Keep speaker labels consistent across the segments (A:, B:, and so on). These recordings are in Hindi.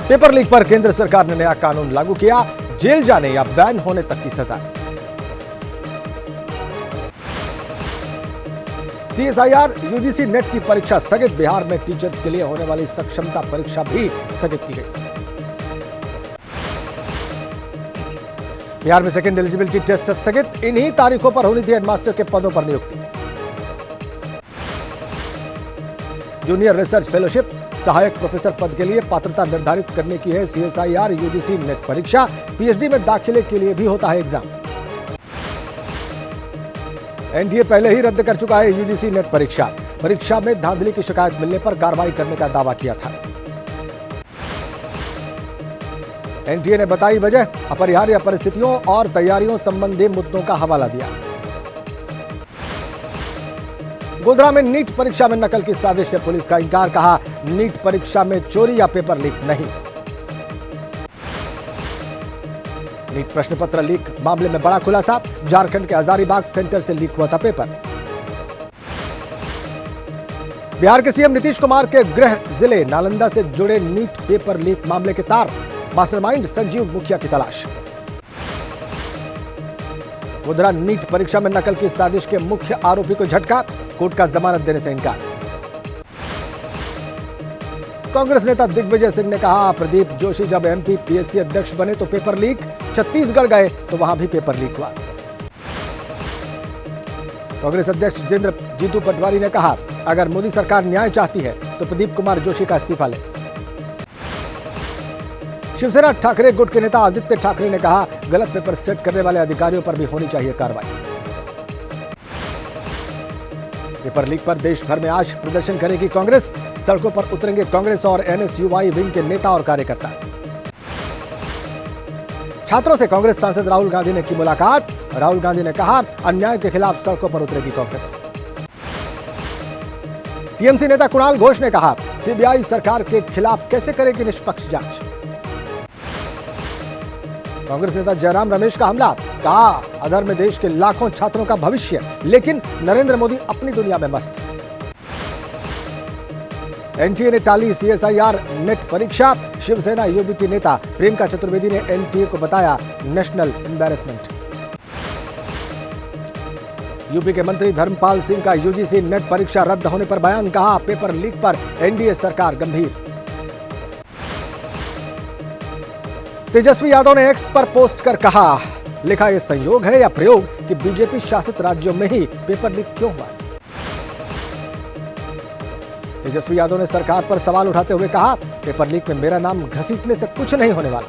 A: पेपर लीक पर केंद्र सरकार ने नया कानून लागू किया, जेल जाने या बैन होने तक की सजा। सीएसआईआर यूजीसी नेट की परीक्षा स्थगित, बिहार में टीचर्स के लिए होने वाली सक्षमता परीक्षा भी स्थगित की गई। बिहार में सेकेंड एलिजिबिलिटी टेस्ट स्थगित, इन्हीं तारीखों पर होनी थी हेडमास्टर के पदों पर नियुक्ति। जूनियर रिसर्च फेलोशिप, सहायक प्रोफेसर पद के लिए पात्रता निर्धारित करने की है सीएसआईआर यूजीसी नेट परीक्षा। पीएचडी में दाखिले के लिए भी होता है एग्जाम। एनडीए पहले ही रद्द कर चुका है यूजीसी नेट परीक्षा में धांधली की शिकायत मिलने पर कार्रवाई करने का दावा किया था। एनडीए ने बताई वजह, अपरिहार्य परिस्थितियों और तैयारियों संबंधी मुद्दों का हवाला दिया। गोधरा में नीट परीक्षा में नकल की साजिश से पुलिस का इंकार, कहा नीट परीक्षा में चोरी या पेपर लीक नहीं। नीट प्रश्न पत्र लीक मामले में बड़ा खुलासा, झारखंड के हजारीबाग सेंटर से लीक हुआ था पेपर। बिहार के सीएम नीतीश कुमार के गृह जिले नालंदा से जुड़े नीट पेपर लीक मामले के तार, मास्टरमाइंड संजीव मुखिया की तलाश। गोधरा नीट परीक्षा में नकल की साजिश के मुख्य आरोपी को झटका, कोर्ट का जमानत देने से इनकार। कांग्रेस नेता दिग्विजय सिंह ने कहा प्रदीप जोशी जब एमपी पीएससी अध्यक्ष बने तो पेपर लीक, छत्तीसगढ़ गए तो वहां भी पेपर लीक हुआ। कांग्रेस अध्यक्ष जितेंद्र जीतू पटवारी ने कहा अगर मोदी सरकार न्याय चाहती है तो प्रदीप कुमार जोशी का इस्तीफा ले। शिवसेना ठाकरे गुट के नेता आदित्य ठाकरे ने कहा गलत पेपर सेट करने वाले अधिकारियों पर भी होनी चाहिए कार्रवाई। पेपर लीक पर देश भर में आज प्रदर्शन करेगी कांग्रेस, सड़कों पर उतरेंगे कांग्रेस और एनएसयूआई विंग के नेता और कार्यकर्ता। छात्रों से कांग्रेस सांसद राहुल गांधी ने की मुलाकात, राहुल गांधी ने कहा अन्याय के खिलाफ सड़कों पर उतरेगी कांग्रेस। टीएमसी नेता कुणाल घोष ने कहा सीबीआई सरकार के खिलाफ कैसे करेगी निष्पक्ष जांच। कांग्रेस नेता जयराम रमेश का हमला, कहा अधर में देश के लाखों छात्रों का भविष्य, लेकिन नरेंद्र मोदी अपनी दुनिया में मस्त। एनटीए ने टाली सीएसआईआर नेट परीक्षा, शिवसेना यूबीटी नेता प्रियंका चतुर्वेदी ने एनटीए को बताया नेशनल एम्बैरेसमेंट। यूपी के मंत्री धर्मपाल सिंह का यूजीसी नेट परीक्षा रद्द होने पर बयान, कहा पेपर लीक पर एनडीए सरकार गंभीर। तेजस्वी यादव ने एक्स पर पोस्ट कर कहा लिखा यह संयोग है या प्रयोग कि बीजेपी शासित राज्यों में ही पेपर लीक क्यों हुआ। तेजस्वी यादव ने सरकार पर सवाल उठाते हुए कहा पेपर लीक में मेरा नाम घसीटने से कुछ नहीं होने वाला।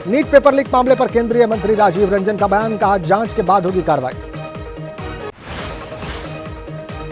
A: नीट पेपर लीक मामले पर केंद्रीय मंत्री राजीव रंजन का बयान, कहा जांच के बाद होगी कार्रवाई।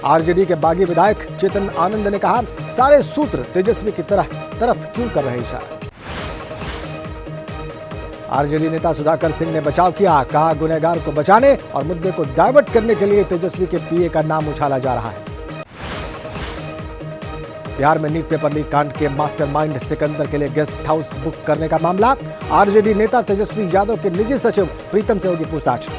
A: आरजेडी के बागी विधायक चेतन आनंद ने कहा सारे सूत्र तेजस्वी की तरफ क्यों कर रहे इशारा। आरजेडी नेता सुधाकर सिंह ने बचाव किया, कहा गुनहगार को बचाने और मुद्दे को डाइवर्ट करने के लिए तेजस्वी के पीए का नाम उछाला जा रहा है। बिहार में नीट पेपर लीक कांड के मास्टरमाइंड सिकंदर के लिए गेस्ट हाउस बुक करने का मामला, आरजेडी नेता तेजस्वी यादव के निजी सचिव प्रीतम से होगी पूछताछ।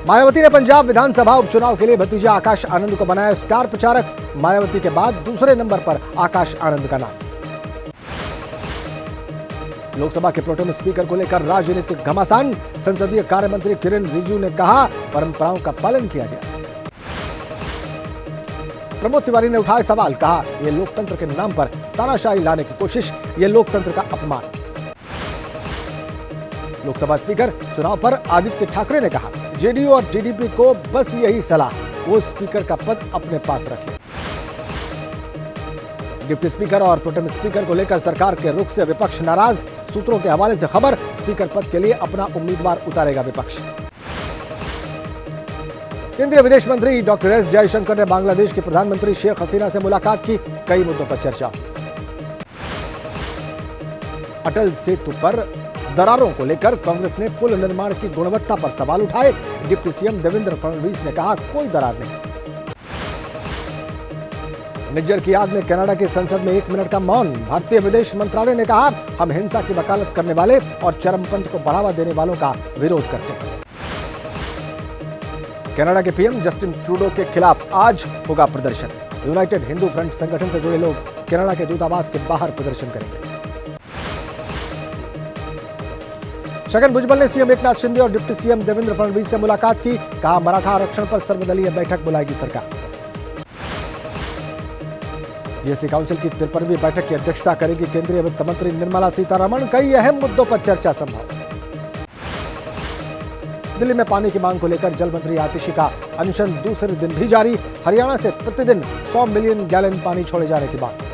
A: मायावती ने पंजाब विधानसभा उपचुनाव के लिए भतीजा आकाश आनंद को बनाया स्टार प्रचारक, मायावती के बाद दूसरे नंबर पर आकाश आनंद का नाम। लोकसभा के प्रोटेम स्पीकर को लेकर राजनीतिक घमासान, संसदीय कार्य मंत्री किरेन रिजिजू ने कहा परंपराओं का पालन किया गया। प्रमोद तिवारी ने उठाए सवाल, कहा यह लोकतंत्र के नाम पर तानाशाही लाने की कोशिश, यह लोकतंत्र का अपमान। लोकसभा स्पीकर चुनाव पर आदित्य ठाकरे ने कहा जेडीयू और टीडीपी को बस यही सलाह, वो स्पीकर का पद अपने पास रखें। डिप्टी स्पीकर और प्रोटेम स्पीकर को लेकर सरकार के रुख से विपक्ष नाराज, सूत्रों के हवाले से खबर स्पीकर पद के लिए अपना उम्मीदवार उतारेगा विपक्ष। केंद्रीय विदेश मंत्री डॉक्टर एस जयशंकर ने बांग्लादेश की प्रधानमंत्री शेख हसीना से मुलाकात की, कई मुद्दों पर चर्चा। अटल सेतु पर दरारों को लेकर कांग्रेस ने पुल निर्माण की गुणवत्ता पर सवाल उठाए, डिप्टी सीएम देवेंद्र फडणवीस ने कहा कोई दरार नहीं। निज्जर की याद में कनाडा की संसद में 1 मिनट का मौन, भारतीय विदेश मंत्रालय ने कहा हम हिंसा की वकालत करने वाले और चरमपंथ को बढ़ावा देने वालों का विरोध करते हैं। कनाडा के पीएम जस्टिन ट्रूडो के खिलाफ आज होगा प्रदर्शन, यूनाइटेड हिंदू फ्रंट संगठन से जुड़े लोग कनाडा के दूतावास के बाहर प्रदर्शन करेंगे। छगन भुजबल ने सीएम एकनाथ शिंदे और डिप्टी सीएम देवेंद्र फडणवीस से मुलाकात की। कहा, मराठा आरक्षण पर सर्वदलीय बैठक बुलाएगी सरकार। जीएसटी काउंसिल की 53वीं बैठक की अध्यक्षता करेगी केंद्रीय वित्त मंत्री निर्मला सीतारमण। कई अहम मुद्दों पर चर्चा संभव। दिल्ली में पानी की मांग को लेकर जल मंत्री आतिशी का अनशन दूसरे दिन भी जारी। हरियाणा से प्रतिदिन 100 मिलियन गैलन पानी छोड़े जाने की मांग।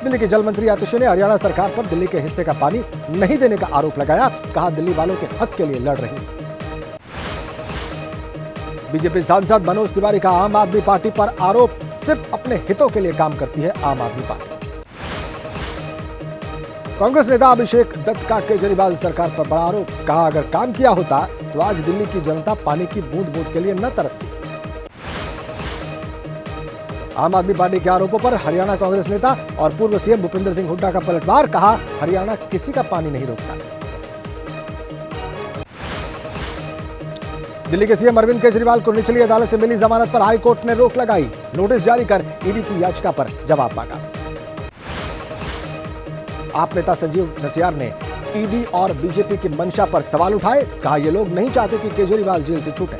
A: दिल्ली के जल मंत्री आतिशी ने हरियाणा सरकार पर दिल्ली के हिस्से का पानी नहीं देने का आरोप लगाया। कहा, दिल्ली वालों के हक के लिए लड़ रही। बीजेपी सांसद मनोज तिवारी का आम आदमी पार्टी पर आरोप, सिर्फ अपने हितों के लिए काम करती है आम आदमी पार्टी। कांग्रेस नेता अभिषेक दत्त का केजरीवाल सरकार पर बड़ा आरोप। कहा, अगर काम किया होता तो आज दिल्ली की जनता पानी की बूंद बूंद के लिए न तरसती। आम आदमी पार्टी के आरोपों पर हरियाणा कांग्रेस नेता और पूर्व सीएम भूपेंद्र सिंह हुड्डा का पलटवार। कहा, हरियाणा किसी का पानी नहीं रोकता। दिल्ली के सीएम अरविंद केजरीवाल को निचली अदालत से मिली जमानत पर हाई कोर्ट ने रोक लगाई। नोटिस जारी कर ईडी की याचिका पर जवाब मांगा। आप नेता संजीव नसियार ने ईडी और बीजेपी की मंशा पर सवाल उठाए। कहा, ये लोग नहीं चाहते कि केजरीवाल जेल से छूटे।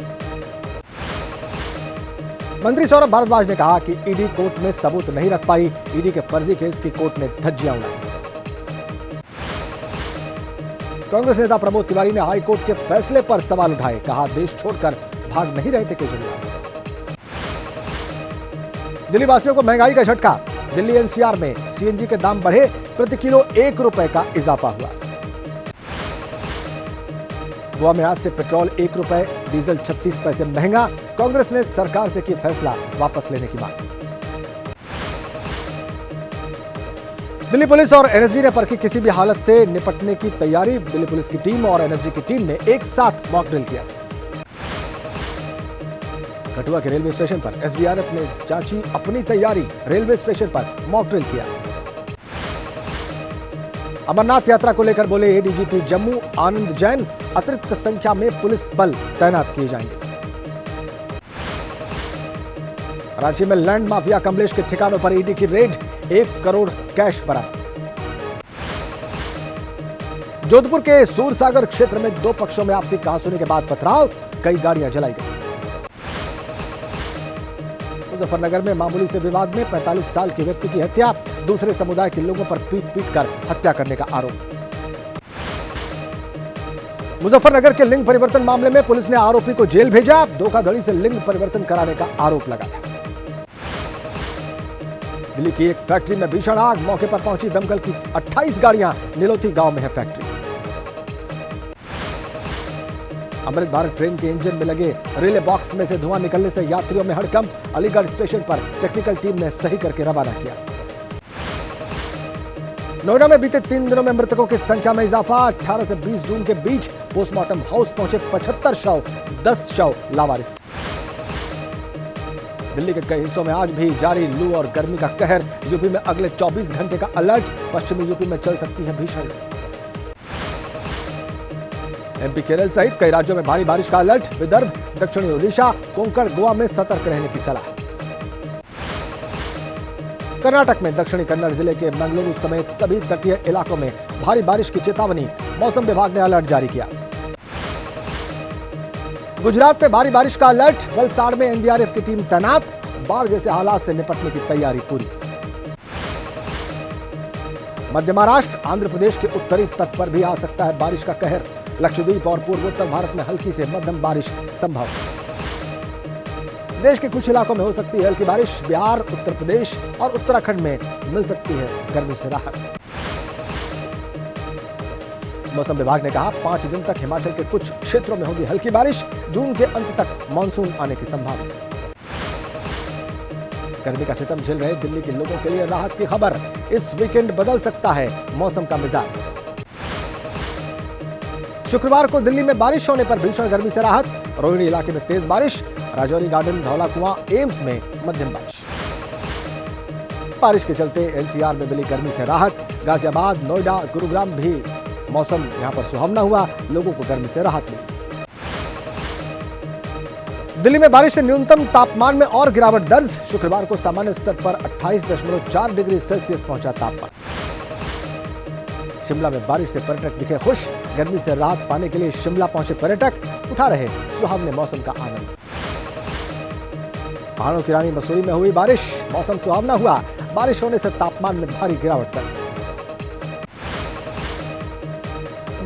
A: मंत्री सौरभ भारद्वाज ने कहा कि ईडी कोर्ट में सबूत नहीं रख पाई। ईडी के फर्जी केस की कोर्ट ने धज्जियां उड़ाई। कांग्रेस नेता प्रमोद तिवारी ने हाई कोर्ट के फैसले पर सवाल उठाए। कहा, देश छोड़कर भाग नहीं रहे थे केजरीवाल। दिल्ली वासियों को महंगाई का झटका। दिल्ली एनसीआर में सीएनजी के दाम बढ़े, प्रति किलो 1 रुपए का इजाफा हुआ। गोवा में आज से पेट्रोल 1 रुपए, डीजल 36 पैसे महंगा। कांग्रेस ने सरकार से की फैसला वापस लेने की मांग। दिल्ली पुलिस और एनएसजी ने परखी किसी भी हालत से निपटने की तैयारी। दिल्ली पुलिस की टीम और एनएसजी की टीम ने एक साथ मॉक ड्रिल किया। कठुआ के रेलवे स्टेशन पर एसडीआरएफ ने जांची अपनी तैयारी। रेलवे स्टेशन पर मॉक ड्रिल किया। अमरनाथ यात्रा को लेकर बोले एडीजीपी जम्मू आनंद जैन, अतिरिक्त संख्या में पुलिस बल तैनात किए जाएंगे। रांची में लैंड माफिया कमलेश के ठिकानों पर ईडी की रेड, 1 करोड़ कैश बरामद। जोधपुर के सूरसागर क्षेत्र में 2 पक्षों में आपसी कहासुनी के बाद पथराव, कई गाड़ियां जलाई गई। मुजफ्फरनगर में मामूली से विवाद में 45 साल के व्यक्ति की हत्या, दूसरे समुदाय के लोगों पर पीट कर हत्या करने का आरोप। मुजफ्फरनगर के लिंग परिवर्तन मामले में पुलिस ने आरोपी को जेल भेजा। धोखाधड़ी से लिंग परिवर्तन कराने का आरोप लगाया। दिल्ली की एक फैक्ट्री में भीषण आग, मौके पर पहुंची दमकल की 28 गाड़ियां। निलोथी गांव में है फैक्ट्री। अमृत भारत ट्रेन के इंजन में लगे रिले बॉक्स में से धुआं निकलने से यात्रियों में हड़कंप। अलीगढ़ स्टेशन पर टेक्निकल टीम ने सही करके रवाना किया। नोएडा में बीते 3 दिनों में मृतकों की संख्या में इजाफा। 18 से 20 जून के बीच पोस्टमार्टम हाउस पहुंचे 75 शव, 10 शव लावारिस। दिल्ली के कई हिस्सों में आज भी जारी लू और गर्मी का कहर। यूपी में अगले 24 घंटे का अलर्ट। पश्चिमी यूपी में चल सकती है भीषण लू। एमपी, केरल सहित कई राज्यों में भारी बारिश का अलर्ट। विदर्भ, दक्षिणी ओडिशा, कोंकण, गोवा में सतर्क रहने की सलाह। कर्नाटक में दक्षिणी कन्नड़ जिले के मंगलुरु समेत सभी तटीय इलाकों में भारी बारिश की चेतावनी। मौसम विभाग ने अलर्ट जारी किया। गुजरात में भारी बारिश का अलर्ट। वलसाड़ में एनडीआरएफ की टीम तैनात। बाढ़ जैसे हालात से निपटने की तैयारी पूरी। मध्य महाराष्ट्र, आंध्र प्रदेश के उत्तरी तट पर भी आ सकता है बारिश का कहर। लक्षद्वीप और पूर्वोत्तर भारत में हल्की से मध्यम बारिश संभव। देश के कुछ इलाकों में हो सकती है हल्की बारिश। बिहार, उत्तर प्रदेश और उत्तराखंड में मिल सकती है गर्मी से राहत। मौसम विभाग ने कहा 5 दिन तक हिमाचल के कुछ क्षेत्रों में होगी हल्की बारिश। जून के अंत तक मानसून आने की संभावना। गर्मी का सितम झेल रहे दिल्ली के लोगों के लिए राहत की खबर। इस वीकेंड बदल सकता है मौसम का मिजाज। शुक्रवार को दिल्ली में बारिश होने पर भीषण गर्मी से राहत। रोहिणी इलाके में तेज बारिश। राजौरी गार्डन, धौला कुआं, एम्स में मध्यम बारिश। बारिश के चलते एनसीआर में मिली गर्मी से राहत। गाजियाबाद, नोएडा, गुरुग्राम भी मौसम यहां पर सुहावना हुआ। लोगों को गर्मी से राहत मिली। दिल्ली में बारिश से न्यूनतम तापमान में और गिरावट दर्ज। शुक्रवार को सामान्य स्तर पर 28.4 डिग्री सेल्सियस पहुंचा तापमान। शिमला में बारिश से पर्यटक दिखे खुश। गर्मी से राहत पाने के लिए शिमला पहुंचे पर्यटक उठा रहे सुहावने मौसम का आनंद। पहाड़ों की रानी मसूरी में हुई बारिश, मौसम सुहावना हुआ। बारिश होने से तापमान में भारी गिरावट दर्ज।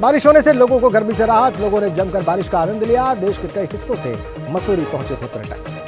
A: बारिश होने से लोगों को गर्मी से राहत। लोगों ने जमकर बारिश का आनंद लिया। देश के कई हिस्सों से मसूरी पहुंचे थे पर्यटक।